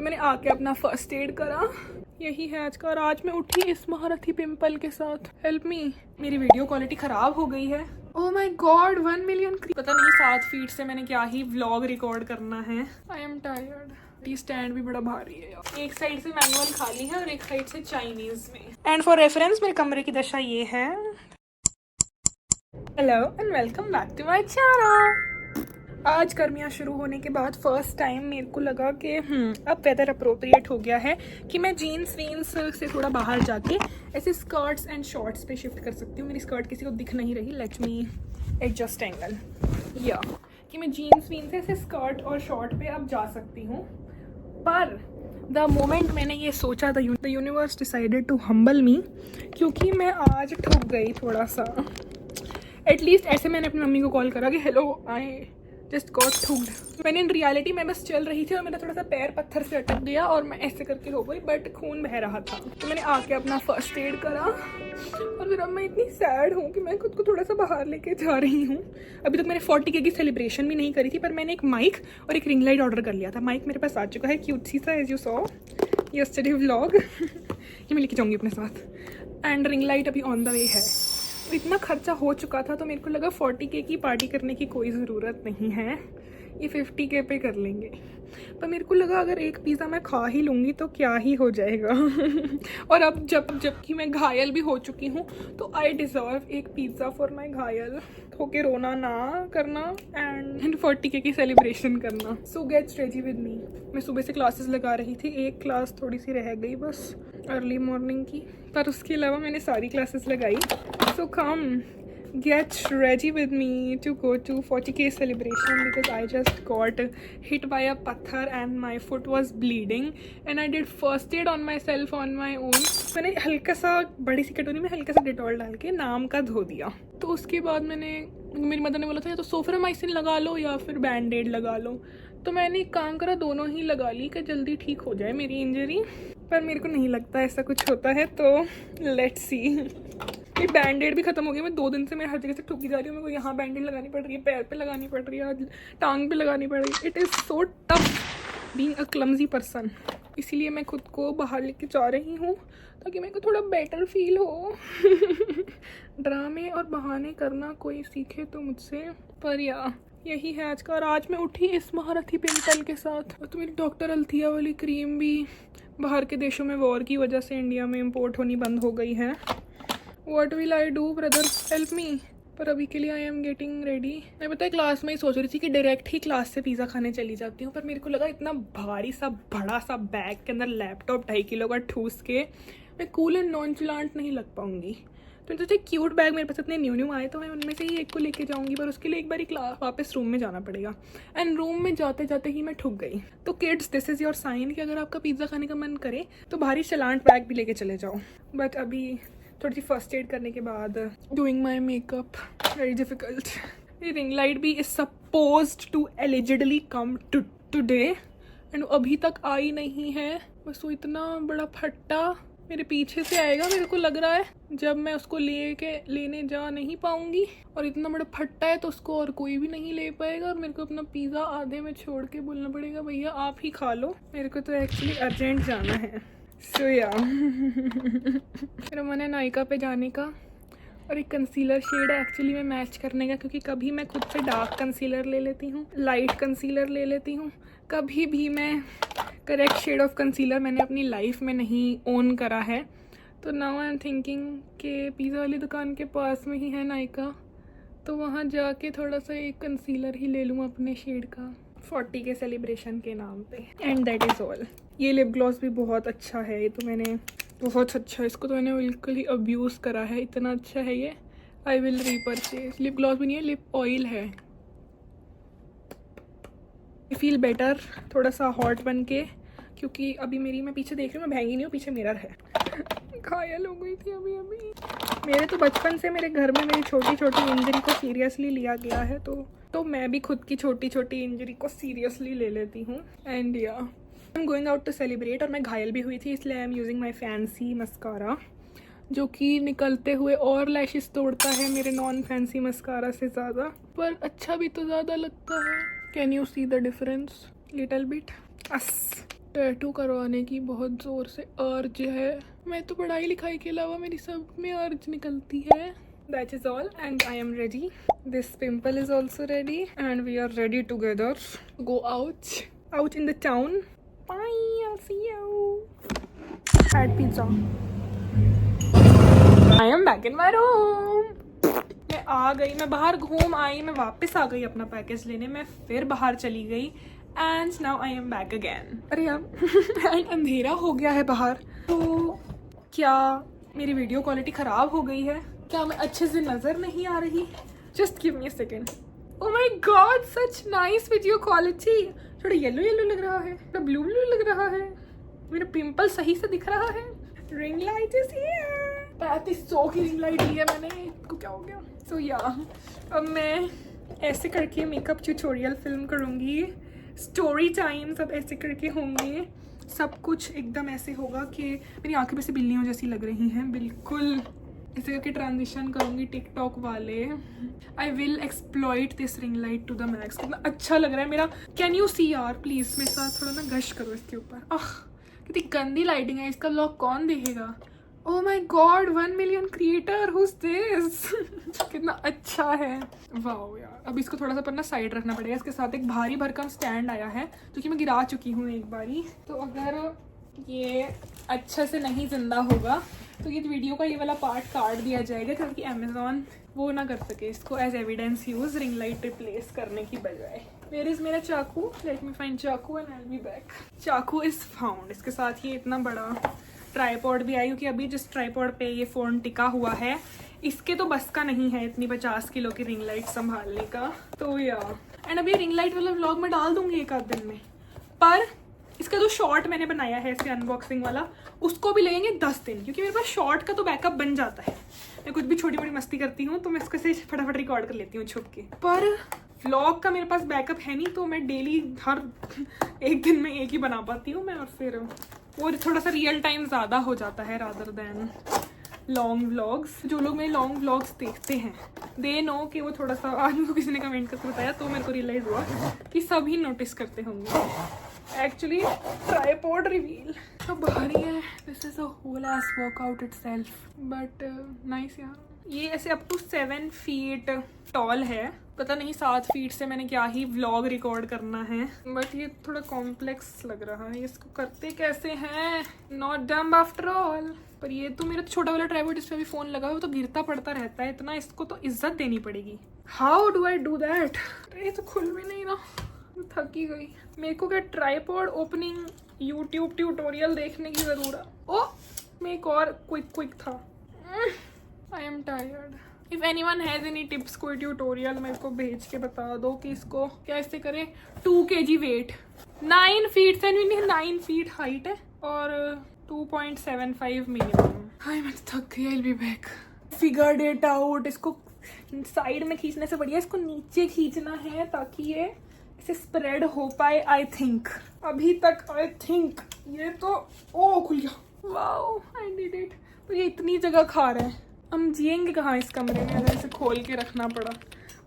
तो मैंने आके अपना फर्स्ट एड करा। यही है आज का। और आज मैं उठी इस महारथी पिंपल के साथ। Help me. मेरी वीडियो क्वालिटी खराब हो गई है। ओह माय गॉड 1 मिलियन। पता नहीं 7 फीट से मैंने क्या ही व्लॉग रिकॉर्ड करना है। I am tired. स्टैंड भी बड़ा भारी है यार। एक साइड से मैनुअल खाली है और एक साइड से चाइनीज में। एंड फॉर रेफरेंस मेरे कमरे की दशा ये है। Hello and welcome back to my channel. आज गर्मियाँ शुरू होने के बाद फर्स्ट टाइम मेरे को लगा कि अब वेदर अप्रोप्रिएट हो गया है कि मैं जीन्स वीन्स से थोड़ा बाहर जाके ऐसे स्कर्ट्स एंड शॉर्ट्स पे शिफ्ट कर सकती हूँ। मेरी स्कर्ट किसी को दिख नहीं रही। लेट मी एडजस्ट एंगल या कि मैं जीन्स वीन्स से ऐसे स्कर्ट और शॉर्ट पे अब जा सकती हूँ। पर द मोमेंट मैंने ये सोचा the universe decided to humble me, क्योंकि मैं आज ठुक गई थोड़ा सा। एटलीस्ट ऐसे मैंने अपनी मम्मी को कॉल करा कि हेलो आई जस्ट गॉट ठुक्ड। मैंने इन रियलिटी में बस चल रही थी और मेरा थोड़ा सा पैर पत्थर से अटक गया और मैं ऐसे करके हो गई, बट खून बह रहा था। तो मैंने आके अपना फर्स्ट एड करा और फिर अब मैं इतनी सैड हूँ कि मैं खुद को थोड़ा सा बाहर लेके जा रही हूँ। अभी तक मैंने 40K की सेलिब्रेशन भी नहीं करी थी, पर मैंने एक माइक और एक रिंग लाइट ऑर्डर कर लिया था। माइक मेरे पास आ चुका है, क्यूट सी सा, as you saw yesterday vlog. ये मैं लेके जाऊँगी अपने साथ। एंड रिंग लाइट अभी ऑन द वे है। इतना खर्चा हो चुका था तो मेरे को लगा 40K की पार्टी करने की कोई ज़रूरत नहीं है, ये 50K पे कर लेंगे। पर मेरे को लगा अगर एक पिज़्ज़ा मैं खा ही लूँगी तो क्या ही हो जाएगा। और अब जबकि मैं घायल भी हो चुकी हूँ तो आई डिज़र्व एक पिज़्ज़ा फॉर माई घायल होके रोना ना करना एंड 40K की सेलिब्रेशन करना। सो गेट्स रेडी विद मी। मैं सुबह से क्लासेस लगा रही थी, एक क्लास थोड़ी सी रह गई बस अर्ली मॉर्निंग की, पर उसके अलावा मैंने सारी क्लासेस लगाई। So come, get ready with me to go to 40K celebration because I just got hit by a pathar and my foot was bleeding and I did first aid on myself on my own. मैंने हल्का सा बड़ी सी कटोरी में हल्का सा Dettol डाल के नाम का धो दिया। तो उसके बाद मेरी मदर ने बोला था या तो सोफ्रामाइसिन लगा लो या फिर बैंड एड लगा लो। तो मैंने एक काम करा, दोनों ही लगा ली कि जल्दी ठीक हो जाए मेरी इंजरी। पर मेरे को नहीं लगता ऐसा कुछ होता है, तो लेट्स सी। ये बैंडेड भी खत्म हो गया। मैं 2 दिन से मैं हर जगह से ठुकी जा रही हूँ। मेरे को यहाँ बैंडेड लगानी पड़ रही है, पैर पे लगानी पड़ रही है, टांग पे लगानी पड़ रही है। It is so tough being a clumsy person. इसीलिए मैं खुद को बाहर लेके जा रही हूँ ताकि मेरे को थोड़ा बेटर फील हो। ड्रामे और बहाने करना कोई सीखे तो मुझसे। पर यही है आज का। और आज मैं उठी इस महारथी पिंपल के साथ। और तो मेरी डॉक्टर अल्थिया वाली क्रीम भी बाहर के देशों में वॉर की वजह से इंडिया में इम्पोर्ट होनी बंद हो गई है। What will I do brother, help me। पर अभी के लिए आई एम गेटिंग रेडी। मैं पता है क्लास में ही सोच रही थी कि डायरेक्ट ही क्लास से पिज़्ज़ा खाने चली जाती हूँ, पर मेरे को लगा इतना भारी सा बड़ा सा बैग के अंदर लैपटॉप 2.5 किलो का ठूस के मैं कूल एंड नॉनचुलांट नहीं लग पाऊंगी। तो सोचा क्यूट बैग मेरे पास इतने न्यू आए तो मैं उनमें से ही एक को लेके जाऊंगी, पर उसके लिए एक बार क्लास वापस रूम में जाना पड़ेगा। एंड रूम में जाते जाते ही मैं ठुक गई। तो kids, this is your sign कि अगर आपका पिज़्ज़ा खाने का मन करे तो भारी चलांट बैग भी लेके चले जाओ। बट अभी थोड़ी सी फर्स्ट एड करने के बाद doing my makeup very difficult. ये रिंग लाइट भी is supposed to allegedly come today and अभी तक आई नहीं है। बस वो इतना बड़ा फट्टा मेरे पीछे से आएगा, मेरे को लग रहा है जब मैं उसको लेने जा नहीं पाऊंगी। और इतना बड़ा फट्टा है तो उसको और कोई भी नहीं ले पाएगा और मेरे को अपना पिज़्ज़ा आधे में छोड़ के बोलना पड़ेगा भैया आप ही खा लो। मेरे को तो एक्चुअली अर्जेंट जाना है। सो मेरा मन है नायका पे जाने का और एक कंसीलर शेड एक्चुअली में मैच करने का, क्योंकि कभी मैं खुद से डार्क कंसीलर ले लेती हूँ, लाइट कंसीलर ले लेती हूँ, कभी भी मैं करेक्ट शेड ऑफ कंसीलर मैंने अपनी लाइफ में नहीं ओन करा है। तो नाउ आई एम थिंकिंग कि पिज़्ज़ा वाली दुकान के पास में ही है नायका, तो वहाँ जाके थोड़ा सा एक कंसीलर ही ले लूँ अपने शेड का 40K सेलिब्रेशन के नाम पे। And that is all. ये लिप ग्लॉस भी बहुत अच्छा है। ये तो मैंने बहुत अच्छा, इसको तो मैंने बिल्कुल ही अब्यूज़ करा है, इतना अच्छा है ये। I will repurchase. Lip gloss भी नहीं है, लिप ऑयल है। आई फील बेटर थोड़ा सा हॉट बन के, क्योंकि अभी मैं पीछे देख रही हूँ, मैं भैंगी नहीं हूँ, पीछे मिरर है। घायल हो गई थी अभी। मेरे तो बचपन से मेरे घर में मेरी छोटी छोटी इंजरी को सीरियसली लिया गया है, तो मैं भी खुद की छोटी छोटी इंजरी को सीरियसली ले लेती हूँ। And I am going out to celebrate. और मैं घायल भी हुई थी, इसलिए I am using my fancy mascara, जो कि निकलते हुए और लैशेस तोड़ता है मेरे नॉन फैंसी मस्कारा से ज़्यादा, पर अच्छा भी तो ज़्यादा लगता है। Can you see the difference little bit? Us tattoo करवाने की बहुत ज़ोर से अर्ज है। मैं तो पढ़ाई लिखाई के अलावा मेरी सब में अर्ज निकलती है। That is all and I am ready. This pimple is also ready and we are ready together. Go out in the town. Bye, I'll see you at pizza. I am back in my room. मैं आ गई, मैं बाहर घूम आई, मैं वापस आ गई अपना package लेने, मैं फिर बाहर चली गई and now I am back again. अरे यार अंधेरा हो गया है बाहर, तो क्या मेरी वीडियो क्वालिटी ख़राब हो गई है? क्या मैं अच्छे से नज़र नहीं आ रही? Just give me a second. Oh my God, such nice video quality. थोड़ा येलो येलो लग रहा है, थोड़ा ब्लू ब्लू लग रहा है, मेरा पिंपल सही से दिख रहा है। Ring light is here. 3500 की रिंग लाइट ली है मैंने, इसको क्या हो गया? सो या अब मैं ऐसे करके मेकअप ट्यूटोरियल फिल्म करूँगी, स्टोरी टाइम सब ऐसे करके होंगे, सब कुछ एकदम ऐसे होगा कि मेरी आंखें वैसे बिल्लियों जैसी लग रही हैं, बिल्कुल ऐसे करके ट्रांजिशन करूँगी टिकटॉक वाले। I will exploit this ring light to the max. कितना अच्छा लग रहा है मेरा। कैन यू सी यार प्लीज़ मेरे साथ थोड़ा ना गश करो इसके ऊपर। कितनी गंदी लाइटिंग है, इसका व्लॉग कौन देखेगा? Oh my god, 1 million creator, who's this? कितना अच्छा है, वाओ यार। अब इसको थोड़ा सा पर ना साइड रखना पड़ेगा। इसके साथ एक भारी भरकम स्टैंड आया है जो कि मैं गिरा चुकी हूँ एक बारी, तो अगर ये अच्छे से नहीं जिंदा होगा तो ये वीडियो का ये वाला पार्ट काट दिया जाएगा, क्योंकि अमेजोन वो ना कर सके इसको as evidence use ring light replace करने की बजाय। वेयर इज मेरा चाकू? लेट मी फाइंड चाकू and I will be back. चाकू इज फाउंड। इसके साथ ये इतना बड़ा ट्राईपॉड भी आई, क्योंकि अभी जिस ट्राईपॉड पे ये फ़ोन टिका हुआ है इसके तो बस का नहीं है इतनी 50 किलो की रिंग लाइट संभालने का, तो या। एंड अभी रिंग लाइट वाला व्लॉग मैं डाल दूंगी एक आध दिन में, पर इसका जो शॉर्ट मैंने बनाया है इसके अनबॉक्सिंग वाला उसको भी लगेंगे 10 दिन, क्योंकि मेरे पास शॉर्ट का तो बैकअप बन जाता है। मैं कुछ भी छोटी मोटी मस्ती करती हूँ तो मैं इसको से फटाफट रिकॉर्ड कर लेती हूँ छुप के, पर व्लॉग का मेरे पास बैकअप है नहीं, तो मैं डेली हर एक दिन में एक ही बना पाती हूँ मैं, और फिर वो थोड़ा सा रियल टाइम ज़्यादा हो जाता है रादर देन लॉन्ग व्लॉग्स। जो लोग मेरे लॉन्ग व्लॉग्स देखते हैं दे नो कि वो थोड़ा सा, आज मुझको किसी ने कमेंट करके बताया तो मेरे को रियलाइज़ हुआ कि सभी नोटिस करते होंगे। एक्चुअली ट्राईपॉड रिवील तो भारी है, this is a whole ass workout itself, but nice यार। ये ऐसे अप टू 7 फीट टॉल है, पता नहीं 7 फीट से मैंने क्या ही व्लॉग रिकॉर्ड करना है, बट ये थोड़ा कॉम्प्लेक्स लग रहा है। इसको करते कैसे हैं? Not dumb after all. पर ये तो मेरा छोटा वाला ट्राइपॉड, इस पर भी फ़ोन लगा हुआ तो गिरता पड़ता रहता है इतना, इसको तो इज्जत देनी पड़ेगी। How do I do that? ये तो खुल भी नहीं रहा, थकी गई। मेरे को क्या ट्राइपॉड ओपनिंग यूट्यूब ट्यूटोरियल देखने की ज़रूरत? ओ मैं एक और क्विक था। I am tired. If any one has any tips, कोई ट्यूटोरियल मेरे को भेज के बता दो कि इसको कैसे करें। 2 kg वेट, 9 फीट से 9 फीट हाइट है और 2.75 मिनिमम। हाय मैं थक गई, आई will be back. Figured it out. इसको साइड में खींचने से बढ़िया इसको नीचे खींचना है ताकि ये इसे स्प्रेड हो पाए। आई थिंक अभी तक आई थिंक ये तो ओ खुल गया, वाओ आई डिड इट। तो ये इतनी जगह खा रहे हैं, हम जिएंगे कहाँ इस कमरे में अगर इसे खोल के रखना पड़ा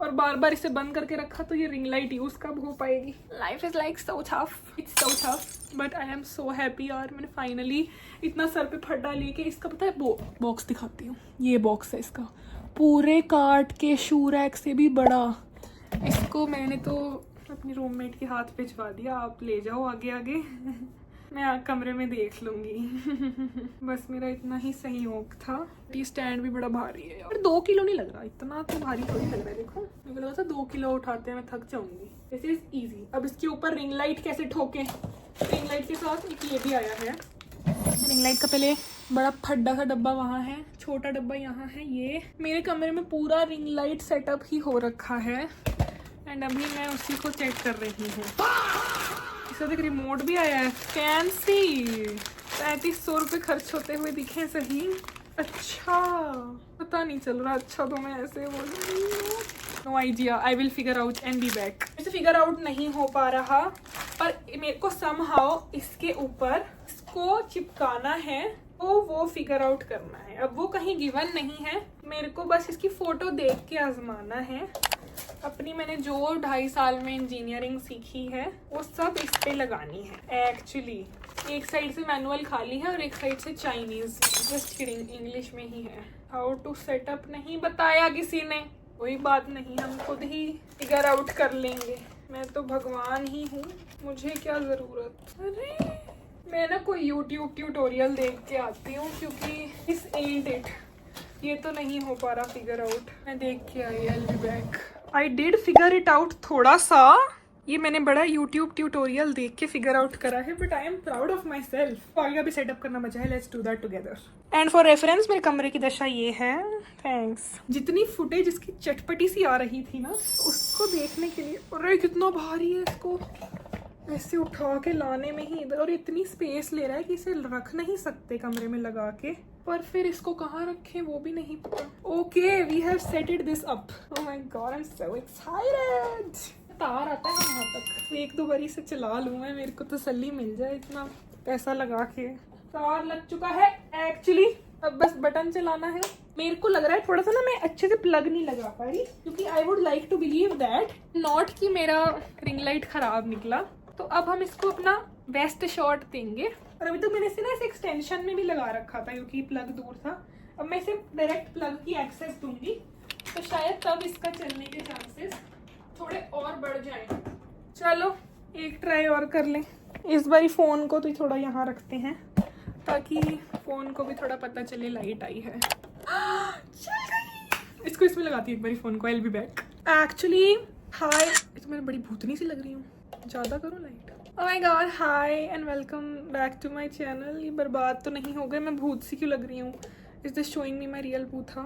और बार बार इसे बंद करके रखा तो ये रिंग लाइट यूज़ कब हो पाएगी? Life is like so tough, it's so tough, but I am so happy यार। मैंने फाइनली इतना सर पे फड्डा लेके इसका पता है बॉक्स दिखाती हूँ। ये बॉक्स है इसका, पूरे काट के शू रैक से भी बड़ा। इसको मैंने तो अपनी रूममेट के हाथ भिजवा दिया, आप ले जाओ आगे आगे मैं कमरे में देख लूँगी। बस मेरा इतना ही सहयोग था। ये स्टैंड भी बड़ा भारी है यार, 2 किलो नहीं लग रहा, इतना तो भारी थोड़ी लग रहा है। देखो मेरे को लगा था 2 किलो उठाते हैं मैं थक जाऊंगी। This is easy. अब इसके ऊपर रिंग लाइट कैसे ठोके? रिंग लाइट के साथ एक ये भी आया है। रिंग लाइट का पहले बड़ा फड्डा सा डब्बा वहाँ है, छोटा डब्बा यहाँ है। ये मेरे कमरे में पूरा रिंग लाइट सेटअप ही हो रखा है एंड अभी मैं उसी को चेक कर रही हूँ। इसका एक रिमोट भी आया है, फैंसी। 3500 रुपये खर्च होते हुए दिखे सही। अच्छा पता नहीं चल रहा, अच्छा तो मैं ऐसे बोल रही हूँ। No idea, I will figure out and be back. ऐसे फिगर आउट नहीं हो पा रहा, पर मेरे को समहाउ इसके ऊपर इसको चिपकाना है, तो वो फिगर आउट करना है। अब वो कहीं गिवन नहीं है, मेरे को बस इसकी फ़ोटो देख के आजमाना है अपनी मैंने जो 2.5 साल में इंजीनियरिंग सीखी है वो सब इस पे लगानी है एक्चुअली। एक साइड से मैनुअल खाली है और एक साइड से चाइनीज। जस्ट किडिंग, इंग्लिश में ही है। हाउ टू सेटअप नहीं बताया किसी ने, कोई बात नहीं, हम खुद ही फिगर आउट कर लेंगे। मैं तो भगवान ही हूँ, मुझे क्या ज़रूरत। अरे मैं ना कोई YouTube ट्यूटोरियल देख के आती हूँ क्योंकि इस एंड इट, ये तो नहीं हो पा रहा फिगर आउट। मैं देख के I, I be back. I did figure it out थोड़ा सा। ये मैंने बड़ा YouTube ट्यूटोरियल देख के फिगर आउट करा है, but I am proud of my self. आगे भी सेटअप करना मजा है, let's do that together. And for reference मेरे कमरे की दशा ये है। थैंक्स। जितनी फुटेज इसकी चटपटी सी आ रही थी ना, उसको देखने के लिए, अरे कितना भारी है, इसको ऐसे उठा के लाने में ही इधर, और इतनी स्पेस ले रहा है कि इसे रख नहीं सकते कमरे में लगा के, पर फिर इसको कहाँ रखें वो भी नहीं पता। Okay, we have setted this up. Oh my god, I am so excited. तार आता है यहाँ तक, एक दो बारी से चला लूँ मैं, मेरे को तसल्ली मिल जाए इतना पैसा लगा के। तार लग चुका है एक्चुअली, अब बस बटन चलाना है। मेरे को लग रहा है थोड़ा सा ना मैं अच्छे से प्लग नहीं लगा पा रही, क्योंकि I would like to believe that not कि मेरा रिंग लाइट खराब निकला। तो अब हम इसको अपना बेस्ट शॉट देंगे। और अभी तो मैंने इसे ना इस एक्सटेंशन में भी लगा रखा था क्योंकि प्लग दूर था। अब मैं इसे डायरेक्ट प्लग की एक्सेस दूंगी, तो शायद तब इसका चलने के चांसेस थोड़े और बढ़ जाएं। चलो एक ट्राई और कर लें। इस बारी फ़ोन को तो थोड़ा यहाँ रखते हैं ताकि फ़ोन को भी थोड़ा पता चले लाइट आई है। चल गई। इसको इसमें लगाती हूँ एक बारी फ़ोन को। I will be back. Actually hi, तो मैं बड़ी भूतनी सी लग रही हूँ, ज़्यादा करो light. Oh my god, hi and welcome back to my channel. ये बर्बाद तो नहीं हो गए, मैं भूत सी क्यों लग रही हूँ? Is this showing me my real बूथा?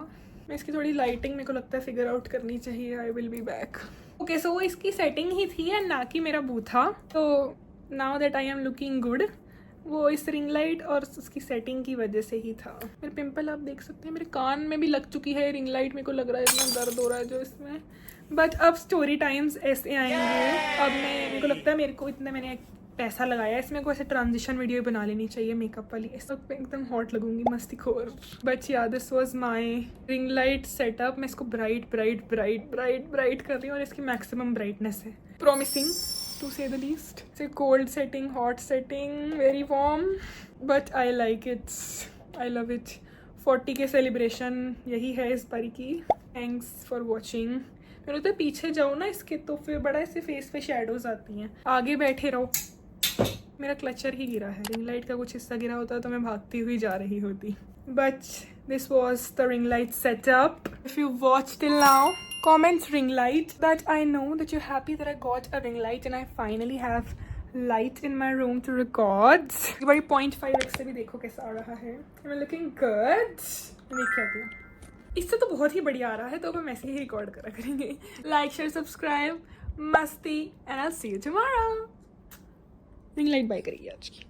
मैं इसकी थोड़ी लाइटिंग मेरे को लगता है फिगर आउट करनी चाहिए। I will be back. Okay, so वो इसकी सेटिंग ही थी एंड ना कि मेरा बूथा। तो now that I am looking good, वो इस रिंग लाइट और उसकी सेटिंग की वजह से ही था। मेरे पिंपल आप देख सकते हैं, मेरे कान में भी लग चुकी है रिंग लाइट। मेरे को लग रहा है इतना दर्द हो रहा है जो इसमें, बट अब स्टोरी टाइम्स ऐसे आएंगे। अब मेरे को लगता है मेरे को इतना मैंने पैसा लगाया, इसमें कोई ऐसे ट्रांजिशन वीडियो बना लेनी चाहिए मेकअप वाली। इस वक्त एकदम हॉट लगूंगी, मस्ती खोर। बट या this was my ring light setup. मैं इसको bright bright bright bright bright कर रही हूँ और इसकी मैक्सिमम ब्राइटनेस है। प्रॉमिसिंग टू से the least. It's cold setting, hot setting, very warm, but I like it, I love it. 40K celebration यही है इस बारी की। Thanks for watching. मैंने तो पीछे जाओ ना इसके, तो फिर बड़ा ऐसे फेस पे शेडोज आती हैं। आगे बैठे रहो। मेरा क्लचर ही गिरा है, रिंग लाइट का कुछ हिस्सा गिरा होता तो मैं भागती हुई जा रही होती। But this was the ring light setup. If you watch till now, comment ring light that I know that you're happy that I got a ring light and I finally have light in my room to record. बड़ी 0.5x से भी देखो कैसा आ रहा है। Am I looking good? देख के आती हूँ। इससे तो बहुत ही बढ़िया आ रहा है, तो हम ऐसे ही रिकॉर्ड करा करेंगे। लाइक शेयर सब्सक्राइब, मस्ती, and I will see you tomorrow. Ring light by करिए आज की।